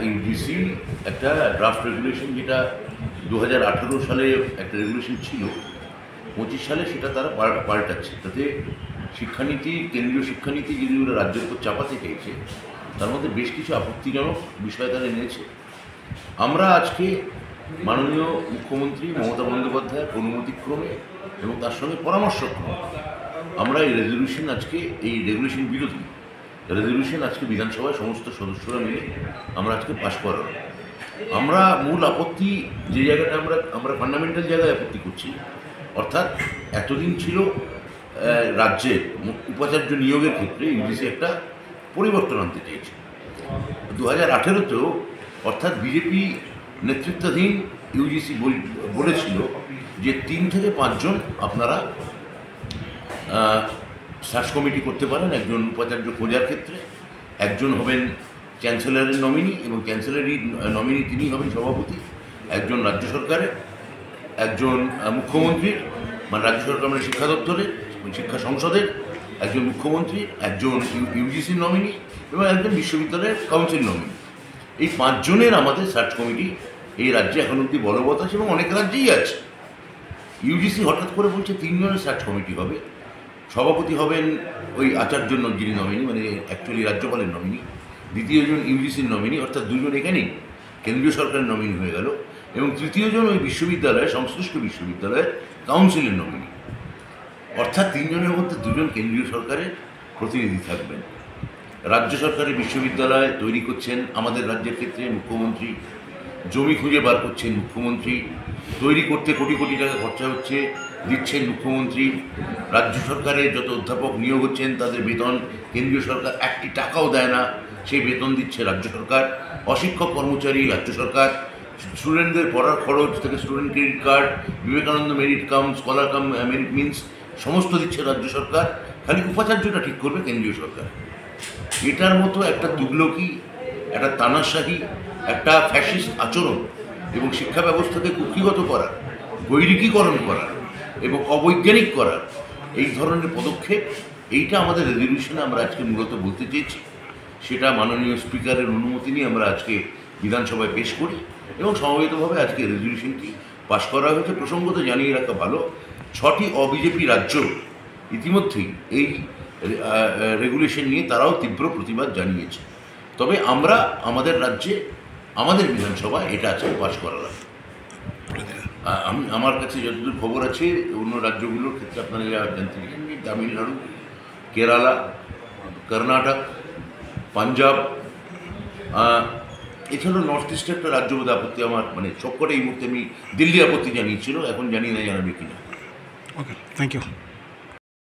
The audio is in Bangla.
ইউজিসি একটা ড্রাফট রেগুলেশন, যেটা 2018 সালে একটা রেগুলেশন ছিল, 25 সালে সেটা তারা পাল্টাচ্ছে। তাতে শিক্ষানীতি, কেন্দ্রীয় শিক্ষানীতি যদি ওরা রাজ্যের উপর চাপাতে চাইছে, তার মধ্যে বেশ কিছু আপত্তিজনক বিষয় তারা এনেছে। আমরা আজকে মাননীয় মুখ্যমন্ত্রী মমতা বন্দ্যোপাধ্যায়ের অনুমতিক্রমে এবং তার সঙ্গে পরামর্শক্রমে আমরা এই রেগুলেশন বিরোধী রেজলিউশন আজকে বিধানসভায় সমস্ত সদস্যরা মিলে আমরা আজকে পাশ করার। আমরা মূল আপত্তি যে জায়গাটা আমরা ফান্ডামেন্টাল জায়গায় আপত্তি করছি, অর্থাৎ এতদিন ছিল রাজ্যের উপাচার্য নিয়োগের ক্ষেত্রে ইউজিসি একটা পরিবর্তন আনতে চেয়েছে। 2018-তেও অর্থাৎ বিজেপি নেতৃত্বাধীন ইউজিসি বলেছিল যে 3 থেকে 5 জন আপনারা সার্চ কমিটি করতে পারেন একজন উপাচার্য খোঁজার ক্ষেত্রে। একজন হবেন চ্যান্সেলরের নমিনি, এবং চ্যান্সেলরের নমিনি তিনি হবেন সভাপতি। একজন রাজ্য সরকারের, একজন মুখ্যমন্ত্রীর, মানে রাজ্য সরকার মানে শিক্ষা দপ্তরের, শিক্ষা সংসদের, একজন মুখ্যমন্ত্রীর, একজন ইউজিসির নমিনি এবং একজন বিশ্ববিদ্যালয়ের কাউন্সিল নমিনি। এই 5 জনের আমাদের সার্চ কমিটি এই রাজ্যে এখন অবধি বলবৎ আছে এবং অনেক রাজ্যেই আছে। ইউজিসি হঠাৎ করে বলছে 3 জনের সার্চ কমিটি হবে। সভাপতি হবেন ওই আচার্য যিনি নমিনি, মানে অ্যাকচুয়ালি রাজ্যপালের নমিনি। দ্বিতীয়জন ইউজিসির নমিনি, অর্থাৎ 2 জন এখানেই কেন্দ্রীয় সরকারের নমিনি হয়ে গেল, এবং তৃতীয়জন ওই বিশ্ববিদ্যালয়ের, সংশ্লিষ্ট বিশ্ববিদ্যালয়ের কাউন্সিলের নমিনি। অর্থাৎ 3 জনের মধ্যে 2 জন কেন্দ্রীয় সরকারের প্রতিনিধি থাকবেন। রাজ্য সরকারের বিশ্ববিদ্যালয় তৈরি করছেন আমাদের রাজ্যের ক্ষেত্রে মুখ্যমন্ত্রী, জমি খুঁজে বার করছেন মুখ্যমন্ত্রী, তৈরি করতে কোটি কোটি টাকা খরচা হচ্ছে, দিচ্ছেন মুখ্যমন্ত্রী। রাজ্য সরকারের যত অধ্যাপক নিয়োগ হচ্ছেন তাদের বেতন কেন্দ্রীয় সরকার 1টি টাকাও দেয় না, সেই বেতন দিচ্ছে রাজ্য সরকার। অশিক্ষক কর্মচারী রাজ্য সরকার, স্টুডেন্টদের পড়ার খরচ থেকে student credit card, Vivekananda merit cum, scholar কাম মেরিট মিন্স সমস্ত দিচ্ছে রাজ্য সরকার। খালি উপাচার্যটা ঠিক করবে কেন্দ্রীয় সরকার। এটার মতো একটা তুগলকি, একটা তানাশাহী, একটা ফ্যাসিস্ট আচরণ এবং শিক্ষা ব্যবস্থাকে কুক্ষিগত করার, গৈরিকীকরণ করার এবং অবৈজ্ঞানিক করার এই ধরনের পদক্ষেপ, এইটা আমাদের রেজলিউশনে আমরা আজকে মূলত বলতে চেয়েছি। সেটা মাননীয় স্পিকারের অনুমতি নিয়ে আমরা আজকে বিধানসভায় পেশ করি এবং সমবেতভাবে আজকে রেজলিউশনটি পাশ করা হয়েছে। প্রসঙ্গত জানিয়ে রাখা ভালো, 6টি অবিজেপি রাজ্য ইতিমধ্যেই এই রেগুলেশন নিয়ে তারাও তীব্র প্রতিবাদ জানিয়েছে। তবে আমরা আমাদের রাজ্যে, আমাদের বিধানসভায় এটা আজকে পাশ করালাম। আমার কাছে যতদূর খবর আছে অন্য রাজ্যগুলোর ক্ষেত্রে আপনারা যা জানতে চাইছেন, তামিলনাড়ু, কেরালা, কর্ণাটক, পাঞ্জাব, এছাড়াও নর্থ ইস্টে একটা রাজ্য বোধ আপত্তি আমার, মানে সবকটা এই মুহূর্তে আমি দিল্লি আপত্তি জানিয়েছিল, এখন জানি না জানাবে কিনা। ওকে, থ্যাংক ইউ।